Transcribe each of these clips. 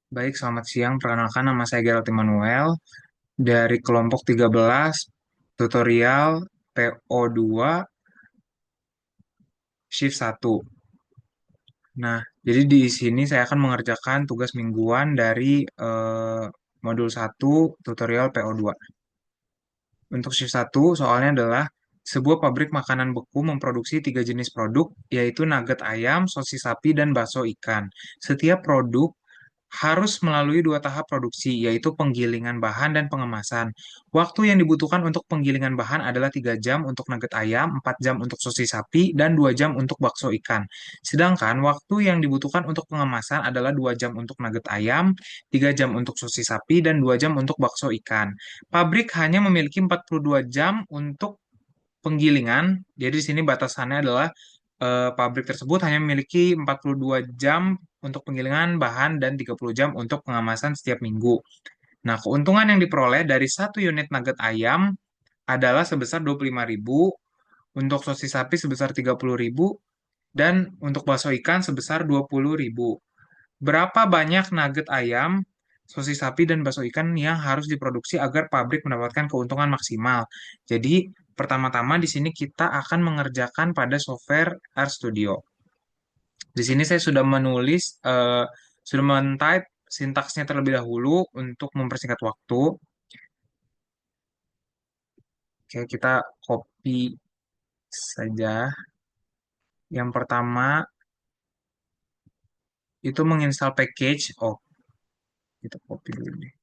Baik, selamat siang. Perkenalkan nama saya Gerald Emmanuel dari kelompok 13 tutorial PO2 shift 1. Nah, jadi di sini saya akan mengerjakan tugas mingguan dari modul 1 tutorial PO2. Untuk shift 1, soalnya adalah sebuah pabrik makanan beku memproduksi tiga jenis produk, yaitu nugget ayam, sosis sapi, dan bakso ikan. Setiap produk harus melalui dua tahap produksi, yaitu penggilingan bahan dan pengemasan. Waktu yang dibutuhkan untuk penggilingan bahan adalah 3 jam untuk nugget ayam, 4 jam untuk sosis sapi, dan 2 jam untuk bakso ikan. Sedangkan waktu yang dibutuhkan untuk pengemasan adalah 2 jam untuk nugget ayam, 3 jam untuk sosis sapi, dan 2 jam untuk bakso ikan. Pabrik hanya memiliki 42 jam untuk penggilingan. Jadi di sini batasannya adalah pabrik tersebut hanya memiliki 42 jam untuk penggilingan bahan dan 30 jam untuk pengemasan setiap minggu. Nah, keuntungan yang diperoleh dari satu unit nugget ayam adalah sebesar 25.000, untuk sosis sapi sebesar 30.000, dan untuk bakso ikan sebesar 20.000. Berapa banyak nugget ayam, sosis sapi, dan bakso ikan yang harus diproduksi agar pabrik mendapatkan keuntungan maksimal? Jadi, pertama-tama di sini kita akan mengerjakan pada software RStudio. Di sini saya sudah menulis, sudah men-type sintaksnya terlebih dahulu untuk mempersingkat waktu. Oke, kita copy saja. Yang pertama itu menginstal package. Oh, kita copy dulu deh.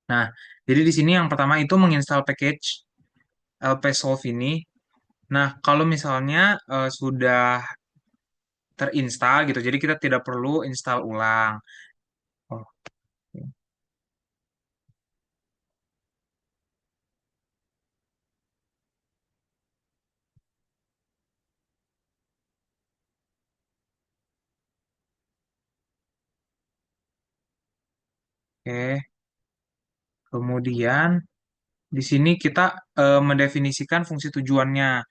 Nah, jadi di sini yang pertama itu menginstal package LP Solve ini. Nah, kalau misalnya sudah terinstall gitu, jadi kita tidak perlu install ulang. Oh, oke. Kemudian di sini kita mendefinisikan fungsi tujuannya,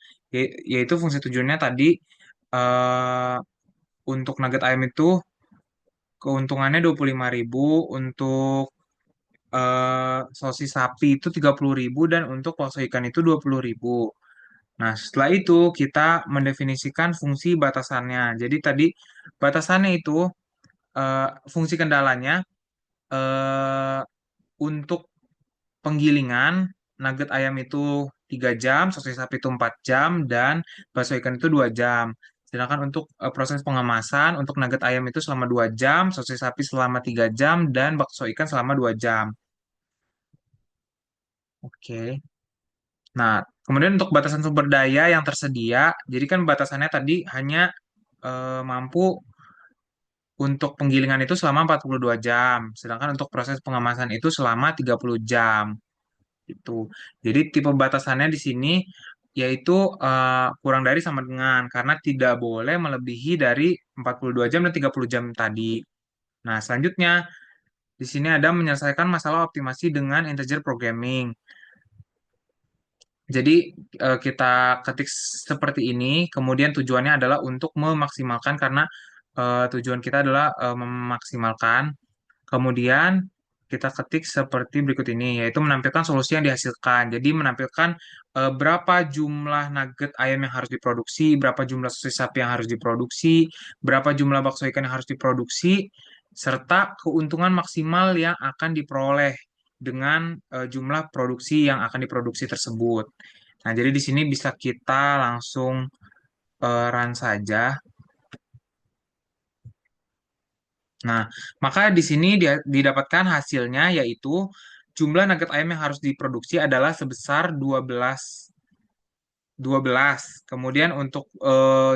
yaitu fungsi tujuannya tadi eh, untuk nugget ayam itu keuntungannya 25.000, untuk sosis sapi itu 30.000, dan untuk bakso ikan itu 20.000. Nah, setelah itu kita mendefinisikan fungsi batasannya. Jadi tadi batasannya itu fungsi kendalanya eh, untuk penggilingan nugget ayam itu 3 jam, sosis sapi itu 4 jam, dan bakso ikan itu 2 jam. Sedangkan untuk proses pengemasan, untuk nugget ayam itu selama 2 jam, sosis sapi selama 3 jam, dan bakso ikan selama 2 jam. Oke. Nah, kemudian untuk batasan sumber daya yang tersedia, jadi kan batasannya tadi hanya mampu untuk penggilingan itu selama 42 jam, sedangkan untuk proses pengemasan itu selama 30 jam. Gitu. Jadi tipe batasannya di sini yaitu kurang dari sama dengan, karena tidak boleh melebihi dari 42 jam dan 30 jam tadi. Nah, selanjutnya di sini ada menyelesaikan masalah optimasi dengan integer programming. Jadi kita ketik seperti ini, kemudian tujuannya adalah untuk memaksimalkan, karena tujuan kita adalah memaksimalkan. Kemudian kita ketik seperti berikut ini, yaitu menampilkan solusi yang dihasilkan. Jadi menampilkan berapa jumlah nugget ayam yang harus diproduksi, berapa jumlah sosis sapi yang harus diproduksi, berapa jumlah bakso ikan yang harus diproduksi, serta keuntungan maksimal yang akan diperoleh dengan jumlah produksi yang akan diproduksi tersebut. Nah, jadi di sini bisa kita langsung run saja. Nah, maka di sini didapatkan hasilnya, yaitu jumlah nugget ayam yang harus diproduksi adalah sebesar 12. Kemudian untuk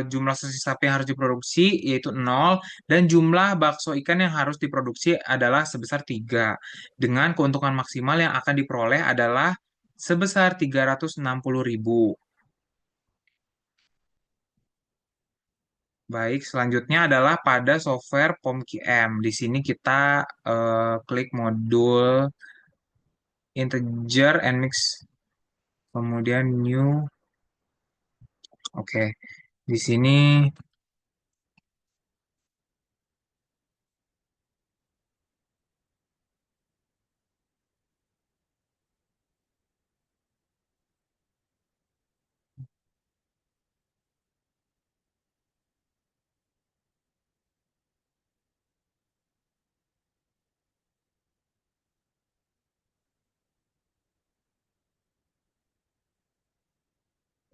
jumlah sosis sapi yang harus diproduksi yaitu 0, dan jumlah bakso ikan yang harus diproduksi adalah sebesar 3. Dengan keuntungan maksimal yang akan diperoleh adalah sebesar 360.000. Baik, selanjutnya adalah pada software POMQM. Di sini kita klik modul integer and mix, kemudian new. Oke, di sini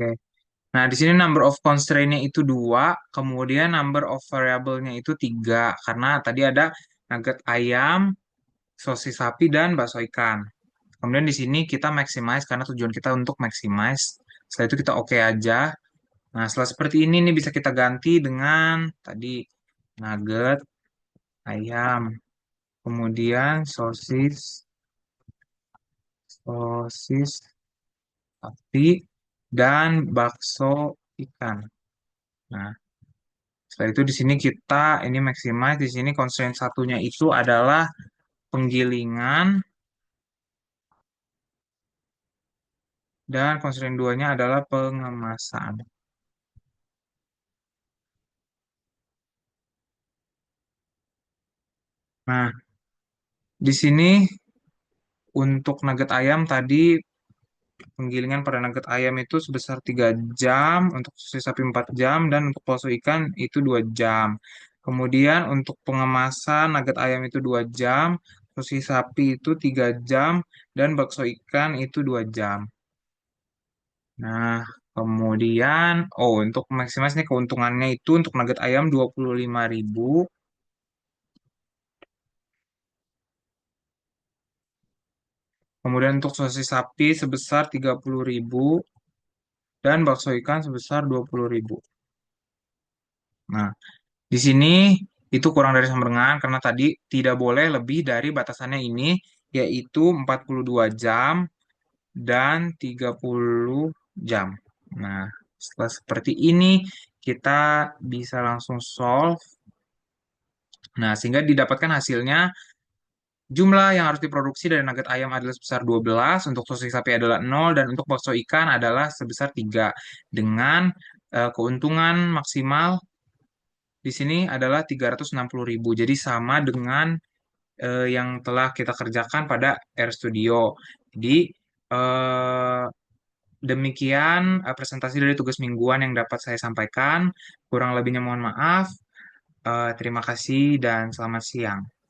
Oke. Nah, di sini number of constraint-nya itu dua, kemudian number of variable-nya itu tiga, karena tadi ada nugget ayam, sosis sapi, dan bakso ikan. Kemudian di sini kita maximize karena tujuan kita untuk maximize. Setelah itu kita oke aja. Nah, setelah seperti ini nih bisa kita ganti dengan tadi nugget ayam, kemudian sosis sapi, dan bakso ikan. Nah, setelah itu di sini kita ini maximize. Di sini constraint satunya itu adalah penggilingan dan constraint duanya adalah pengemasan. Nah, di sini untuk nugget ayam tadi penggilingan pada nugget ayam itu sebesar 3 jam, untuk sosis sapi 4 jam, dan untuk bakso ikan itu 2 jam. Kemudian untuk pengemasan nugget ayam itu 2 jam, sosis sapi itu 3 jam, dan bakso ikan itu 2 jam. Nah, kemudian, oh untuk maksimal nih keuntungannya itu untuk nugget ayam 25.000, kemudian untuk sosis sapi sebesar 30.000, dan bakso ikan sebesar 20.000. Nah, di sini itu kurang dari samrengan karena tadi tidak boleh lebih dari batasannya ini, yaitu 42 jam dan 30 jam. Nah, setelah seperti ini kita bisa langsung solve. Nah, sehingga didapatkan hasilnya jumlah yang harus diproduksi dari nugget ayam adalah sebesar 12, untuk sosis sapi adalah 0, dan untuk bakso ikan adalah sebesar 3. Dengan keuntungan maksimal di sini adalah 360.000. Jadi sama dengan yang telah kita kerjakan pada RStudio. Jadi eh, demikian presentasi dari tugas mingguan yang dapat saya sampaikan. Kurang lebihnya mohon maaf. Terima kasih dan selamat siang.